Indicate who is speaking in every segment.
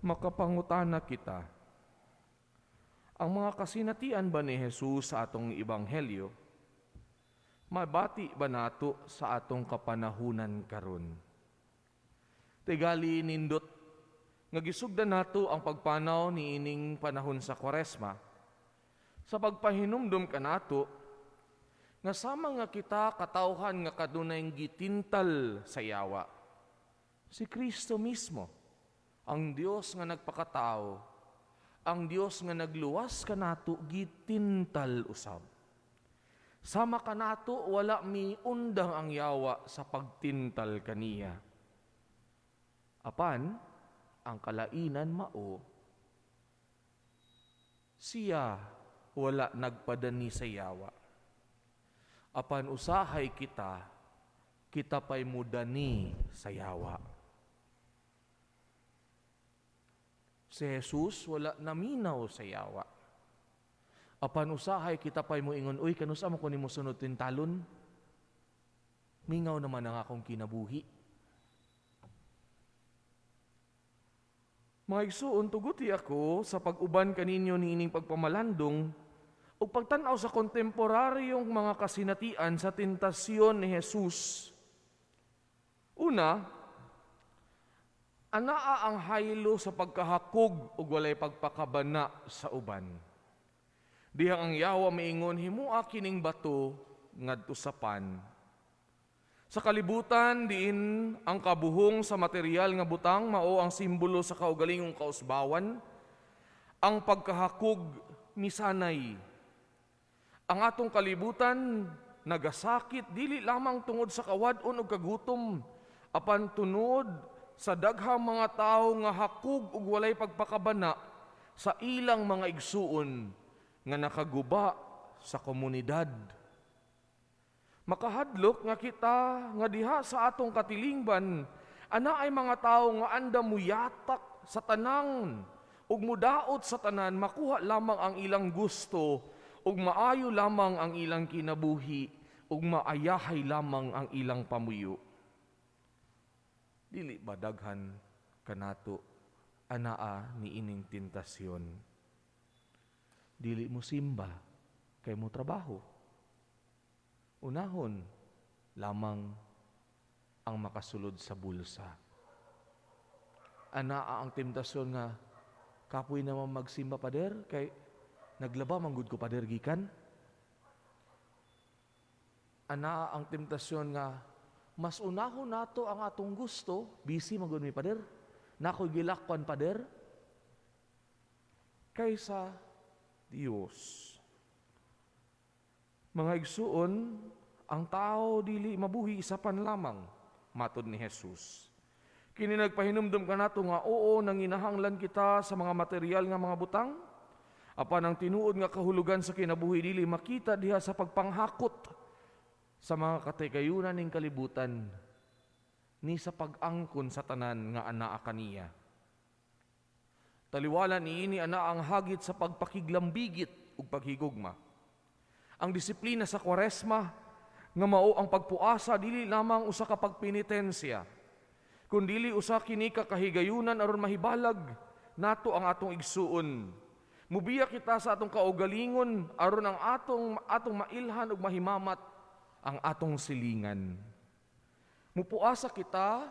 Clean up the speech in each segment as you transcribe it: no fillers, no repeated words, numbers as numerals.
Speaker 1: Makapangutana kita, ang mga kasinatian ba ni Jesus sa atong ebanghelyo, mabati ba nato sa atong kapanahunan karon? Tigali nindot, nga gisugdan nato ang pagpanaw ni ining panahon sa Kwaresma, sa pagpahinumdum kanato, nga sama nga kita katawhan nga kadunay gitintal sa yawa. Si Kristo mismo, ang Dios nga nagpakatao, ang Dios nga nagluwas kanato gitintal usab. Sama kanato wala mi undang ang yawa sa pagtintal kaniya. Apan ang kalainan mao, siya wala nagpadani sa yawa. Apan usahay kita, kita pa'y mudani sa yawa. Si Jesus wala naminaw sa yawa. Apan usahay kita pa'y moingon, uy, kanusa mo kunin mo sunod tintalon? Mingaw naman ang akong kinabuhi. Mga igsuon, tuguti ako sa pag-uban kaninyo ni ining pagpamalandong o pagtanaw sa kontemporaryong mga kasinatian sa tentasyon ni Jesus. Una, anaa ang haylo sa pagkahakog ug walay pagpakabana sa uban. Dihang ang yawa maingon, himua kining bato ngadto sa pan. Sa kalibutan, diin ang kabuhong sa material nga butang mao ang simbolo sa kaugalingong kausbawan, ang pagkahakog misanay. Ang atong kalibutan nagasakit dili lamang tungod sa kawadon ug kagutom, apan tunod sa daghang mga tawo nga hakog ug walay pagpakabana sa ilang mga igsuon nga nakaguba sa komunidad. Makahadlok nga kita nga diha sa atong katilingban, ana ay mga tawo nga andam muyatak sa tanan ug mudaot sa tanan, makuha lamang ang ilang gusto ug maayo lamang ang ilang kinabuhi ug maayahay lamang ang ilang pamuyo. Dili ba daghan kanato anaa ni ining tentasyon? Dili mo simba kay mo trabaho. Unahon lamang ang makasulod sa bulsa. Anaa ang tentasyon nga kapoy naman magsimba pader kay naglaba manggud ko pader gikan. Anaa ang tentasyon nga mas unahon nato ang atong gusto, busy magud mi pader, nakoy gilakwan pader, kaysa Dios. Mga igsuon, ang tao dili mabuhi isapan lamang, matod ni Jesus. Kini nagpahinumdum ka nato nga oo, nanginahanglan kita sa mga material nga mga butang, apan ang tinuod nga kahulugan sa kinabuhi dili makita diha sa pagpanghakot sa mga katigayunan ning kalibutan, ni sa pag-angkon sa tanan nga anaa kaniya. Taliwala niini ana ang hagit sa pagpakiglambigit ug paghigugma. Ang disiplina sa Kwaresma nga mao ang pagpuasa dili lamang usa ka pagpenitensya, kundili usa kini ka kahigayunan aron mahibalag nato ang atong igsuon. Mubiya kita sa atong kaugalingon aron ang atong mailhan ug mahimamat ang atong silingan. Mupuasa kita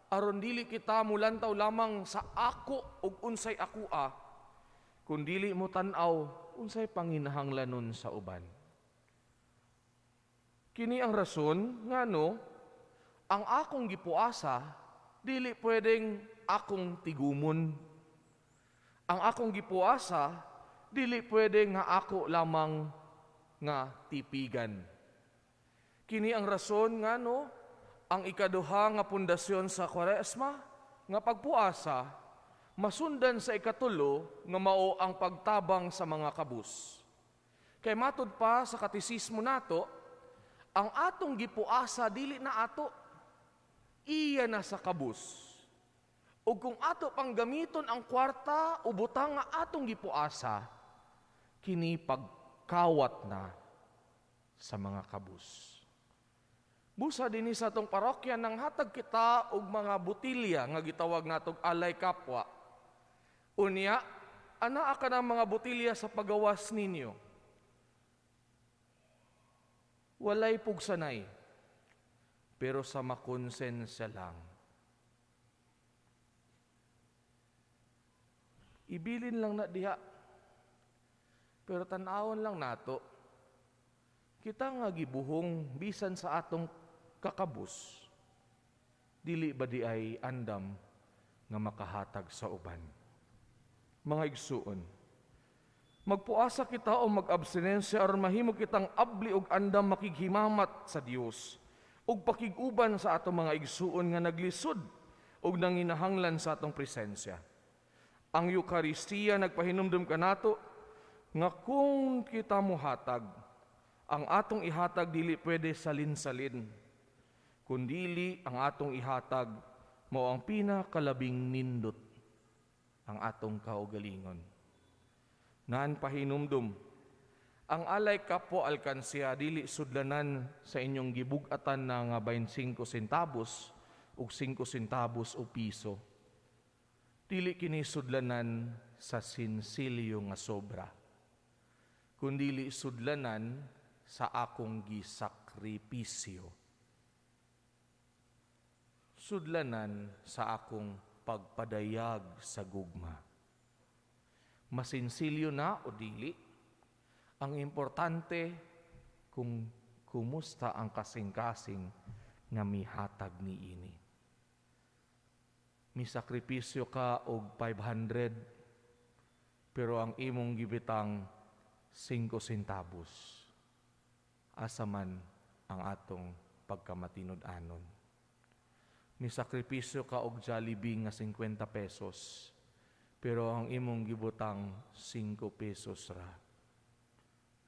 Speaker 1: aron dili kita mulantaw lamang sa ako ug unsay akoa, kundili mo tan-aw unsay panginahanglanon sa uban. Kini ang rason ngano ang akong gipuasa dili pwedeng akong tigumon. Ang akong gipuasa dili pwedeng nga ako lamang nga tipigan. Kini ang rason ngano ang ikaduha nga pundasyon sa Kwaresma nga pagpuasa masundan sa ikatulo nga mao ang pagtabang sa mga kabus. Kay matud pa sa katisismo nato, ang atong gipuasa dili na ato, iya na sa kabus. Ug kung ato pang gamiton ang kwarta o butang nga atong gipuasa, kini pagkawat na sa mga kabus. Busa dinhi sa atong parokya nang hatag kita og mga butilya nga gitawag natog alay kapwa. Unya, anaa ka ng mga botilya sa pagawas ninyo. Walay pugsanay, pero sa makonsensya lang. Ibilin lang na diha, pero tanawon lang nato, kita nga gibuhong bisan sa atong kakabus, dili ba di ay andam nga makahatag sa uban. Mga igsuon, magpuasa kita o mag-abstinensya or mahimo kitang abli og andam makighimamat sa Dios ug pakiguban sa atong mga igsuon nga naglisod ug nanginahanglan sa atong presensya. Ang Eucharistia nagpahinumdum kanato nga kung kita mohatag, ang atong ihatag dili pwede salin-salin, kundili ang atong ihatag mao ang pinakalabing nindot, ang atong kaugalingon. Naan pahinumdum, ang alay kapwa alkansya dili sudlanan sa inyong gibug-atan na nga 25 centavos ug 5 centavos o piso. Dili kini sudlanan sa sinsilyo nga sobra, kundili sudlanan sa akong gisakripisyo. Sudlanan sa akong pagpadayag sa gugma. Masinsilyo na o dili, ang importante kung kumusta ang kasing-kasing nga mihatag niini. Misakripisyo ka og 500, pero ang imong gibitang 5 centavos. Asa man ang atong pagkamatinud-anon. Misakripisyo ka og Jollibee nga 50 pesos, pero ang imong gibutang 5 pesos ra.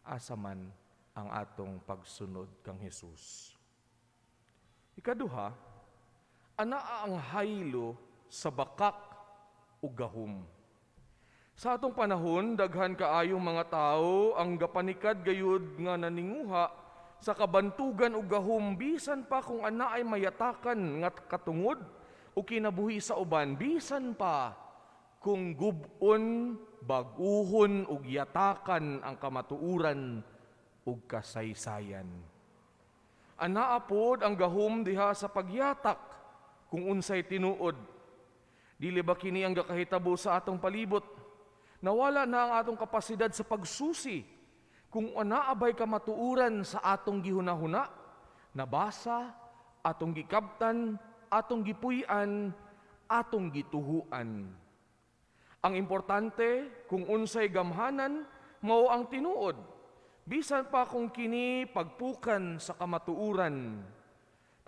Speaker 1: Asa man ang atong pagsunod kang Hesus. Ikaduha, anaa ang haylo sa bakak ug gahom. Sa atong panahon, daghan kaayong mga tao ang gapanikad gayud nga naninguha sa kabantugan ug gahom bisan pa kung ana ay mayatakan nga katungod o kinabuhi sa uban, bisan pa kung gubon, baguhon ug yatakan ang kamatuuran ug kasaysayan. Anaa pod ang gahom diha sa pagyatak kung unsay tinuod. Dili ba kini ang gakahitabo sa atong palibot? Nawala na ang atong kapasidad sa pagsusi kung anaabay kamatuuran sa atong gihunahuna, nabasa, atong gikabtan, atong gipuy-an, atong gituhuan. Ang importante kung unsay gamhanan mao ang tinuod, bisan pa kung kini pagpukan sa kamatuuran.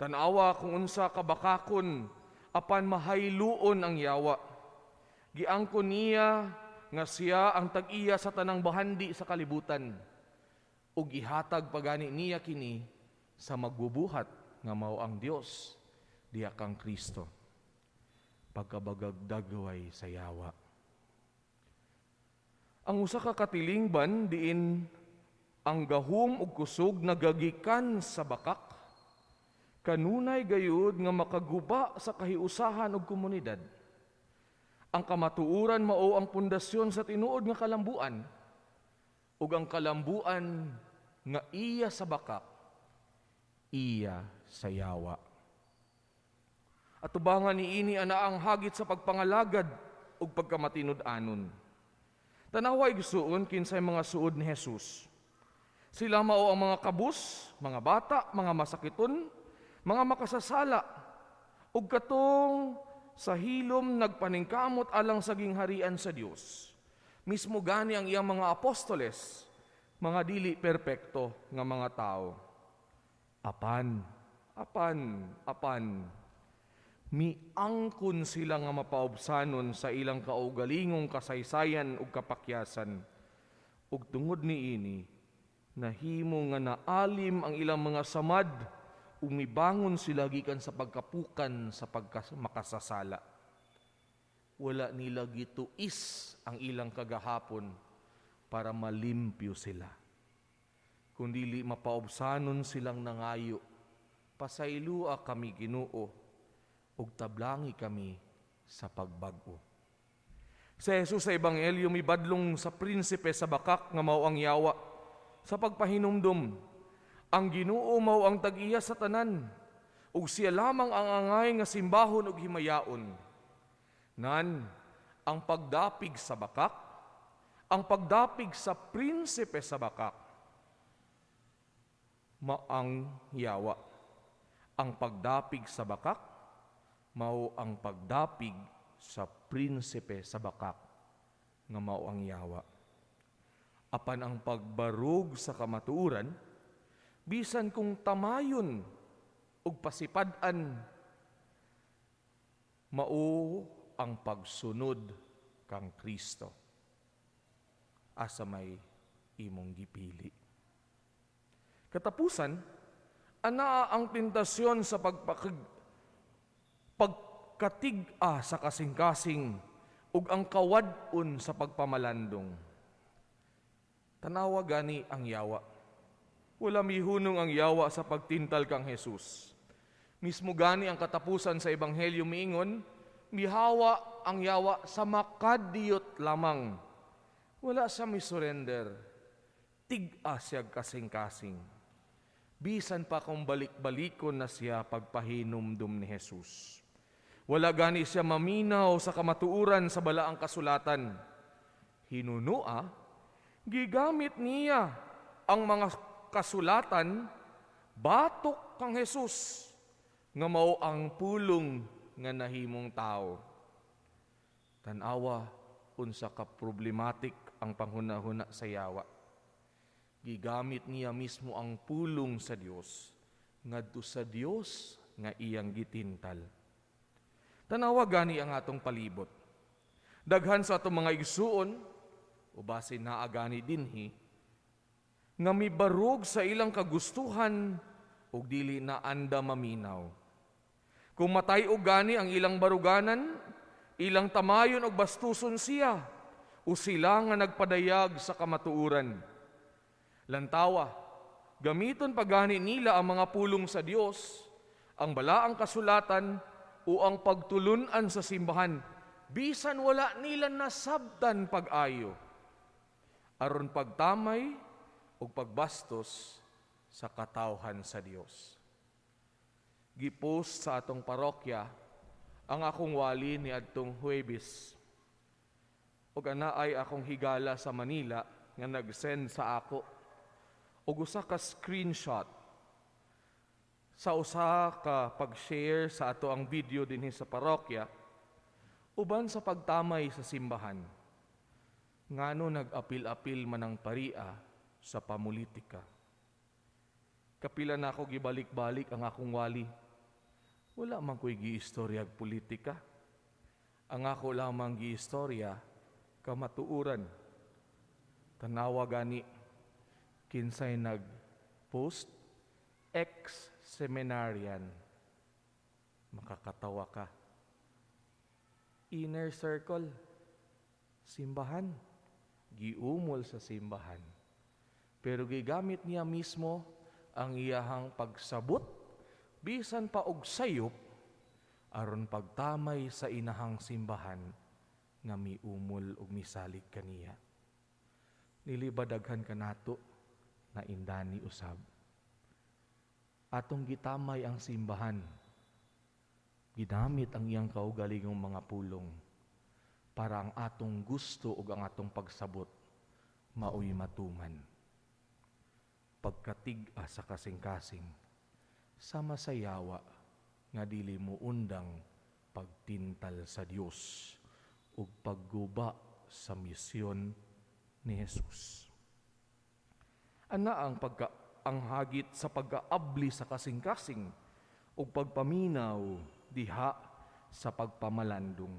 Speaker 1: Tanawa kung unsa kabakakon apan mahayluon ang yawa. Giangkon niya nga siya ang tag-iya sa tanang bahandi sa kalibutan, ug gihatag pagani niya kini sa magbubuhat nga mao ang Dios diha kang Kristo. Pagkabagagdagway sa yawa. Ang usa ka katilingban diin ang gahom ug kusog nagagikan sa bakak, kanunay gayud nga makaguba sa kahiusahan ug komunidad. Ang kamatuuran mao ang pundasyon sa tinuod nga kalambuan, ug ang kalambuan nga iya sa bakak, iya sa yawa. At tubangan niini ana ang hagit sa pagpangalagad ug pagkamatinud-anon. Tanawa igsuon kinsay mga suod ni Jesus. Sila mao ang mga kabus, mga bata, mga masakiton, mga makasasala, ug katong sa hilom nagpaningkamot alang sa gingharian sa Dios. Mismo gani ang iyang mga apostoles, mga dili perpekto nga mga tao. Apan, miangkon sila nga mapaubsanon sa ilang kaugalingong kasaysayan ug kapakyasan. Ug tungod niini, nahimo nga naalim ang ilang mga samad, umibangon sila gikan sa pagkapukan sa makasasala. Wala nila gituis ang ilang kagahapon para malimpyo sila. Kundili mapaubsanon silang nangayo, pasaylua kami Ginoo, ug tablangi kami sa pagbag-o. Si Jesus sa Ebanghelyo mibadlong sa prinsipe sa bakak nga mao ang yawa sa pagpahinumdom. Ang Ginoo mao ang tag-iya sa tanan, ug siya lamang ang angay nga simbahon ug himayaon. Nan, ang pagdapig sa bakak, ang pagdapig sa prinsipe sa bakak, maang yawa. Ang pagdapig sa bakak, mao ang pagdapig sa prinsipe sa bakak, nga mao ang yawa. Apan ang pagbarog sa kamatuoran, bisan kung tamayon ug pasipad-an, mao ang pagsunod kang Kristo asa may imong gipili. Katapusan, ana ang tentasyon sa pagkatig-a sa kasing-kasing ug ang kawad-on sa pagpamalandong. Tanawa gani ang yawa. Wala mihunong ang yawa sa pagtintal kang Jesus. Mismo gani ang katapusan sa Ebanghelyo miingon, mihawa ang yawa sa makadiyot lamang. Wala sa misurrender. Tig-a siya kasing-kasing. Bisan pa kung balik-balikon na siya pagpahinumdum ni Jesus. Wala gani siya maminaw sa kamatuuran sa balaang kasulatan. Hinunua, gigamit niya ang mga kasulatan, batok kang Jesus, nga mao ang pulong nga nahimong tao. Tanawa, unsa ka problematic ang panghunahuna sa yawa. Gigamit niya mismo ang pulong sa Dios, ngadto sa Dios nga iyang gitintal. Tanawa gani ang atong palibot. Daghan sa atong mga igsuon, o basin naa gani dinhi, nga mibarog sa ilang kagustuhan ug dili na anda maminaw. Kung matay og gani ang ilang baruganan, ilang tamayon og bastuson siya, o sila nga nagpadayag sa kamatuuran. Lantawa, gamiton pagani nila ang mga pulong sa Dios, ang balaang kasulatan o ang pagtulunan sa simbahan, bisan wala nila nasabtan pag-ayo, aron pagtamay o pagbastos sa katawhan sa Dios. Gipost sa atong parokya ang akong wali ni adtong Huwebes. Ug ana ay akong higala sa Manila nga nag-send sa ako ug usa ka screenshot sa usa ka pag-share sa ato ang video dinhi sa parokya uban sa pagtamay sa simbahan. Ngano nag-apil-apil man ang paria sa pamulitika. Kapila na ako gibalik-balik ang akong wali. Wala man ko'y giistorya ag politika. Ang ako lamang giistorya, kamatuuran. Tanawa gani, kinsay nag-post, ex-seminarian. Makakatawa ka. Inner circle, simbahan. Giumol sa simbahan. Pero gigamit niya mismo ang iyahang pagsabot, bisan pa og sayop, aron pagtamay sa inahang simbahan nga miumol og misalig kaniya. Nilibadaghan kanato na indani usab. Atong gitamay ang simbahan. Ginamit ang iyang kaugalingong mga pulong para ang atong gusto ug ang atong pagsabot maoy matuman. Pagkatig-a sa kasing-kasing, sama sa yawa nga dili mo undang pagtintal sa Dios ug pagguba sa misyon ni Jesus. Ana ang hagit sa pag-aabli sa kasing-kasing ug pagpaminaw diha sa pagpamalandong.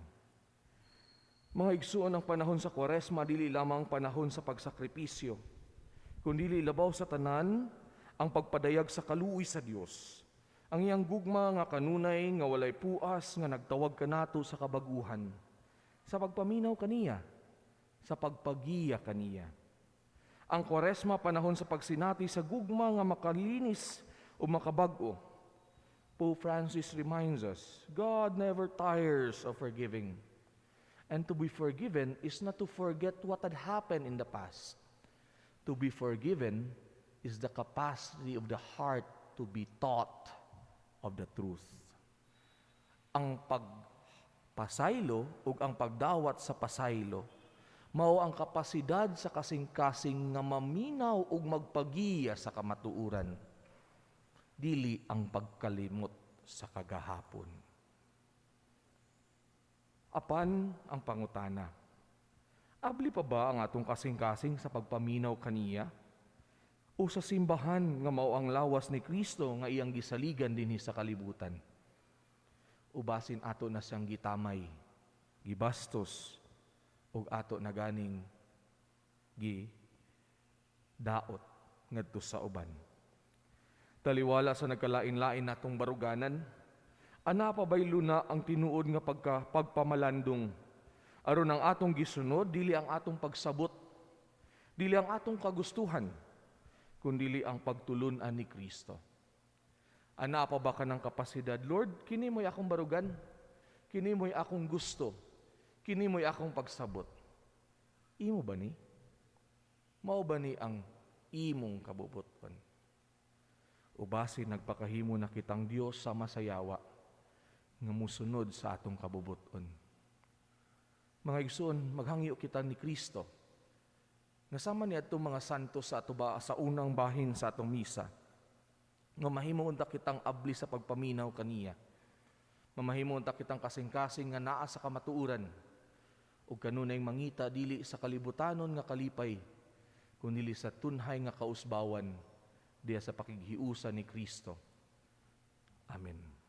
Speaker 1: Mga igsuon, ang panahon sa Kwaresma dili lamang panahon sa pagsakripisyo, kundi labaw sa tanan ang pagpadayag sa kaluoy sa Dios. Ang iyang gugma nga kanunay nga walay puas nga nagtawag kanato sa kabaguhan, sa pagpaminaw kaniya, sa pagpagiya kaniya. Ang Kwaresma panahon sa pagsinati sa gugma nga makalinis o makabag-o. Pope Francis reminds us, God never tires of forgiving. And to be forgiven is not to forget what had happened in the past. To be forgiven is the capacity of the heart to be taught of the truth. Ang pagpasaylo ug ang pagdawat sa pasaylo mao ang kapasidad sa kasing-kasing nga maminaw ug magpagiya sa kamatuuran, dili ang pagkalimot sa kagahapon. Apan ang pangutana, abli pa ba ang atong kasing-kasing sa pagpaminaw kaniya? O sa simbahan nga mao ang lawas ni Kristo nga iyang gisaligan dinhi sa kalibutan? Ubasin ato na siyang gitamay, gibastos, ug ato na ganing daot ngadto sa uban. Taliwala sa nagkalain-lain natong baruganan, ana pa bay luna ang tinuod nga pagpamalandong aron ang atong gisunod dili ang atong pagsabot, dili ang atong kagustuhan, kundili ang pagtulunan ni Kristo. Ana pa ba kanang kapasidad, Lord, kini mo'y akong barugan, kini mo'y akong gusto, kini mo'y akong pagsabot. Imo ba ni? Mao ba ni ang imong kabubuton? Ubasi nagpakahimo na kitang Dios sa masayawa nga musunod sa atong kabubuton. Mga igsoon, maghangyo kita ni Kristo. Nasama ni atong mga santo sa sa unang bahin sa atong misa. Nga mahimo unta kitang abli sa pagpaminaw kaniya. Mamahimo unta kitang kasing-kasing nga naa sa kamatuuran. Ug kanunay mangita dili sa kalibutanon nga kalipay, kundi sa tunhay nga kausbawan diya sa pakighiusa ni Kristo. Amen.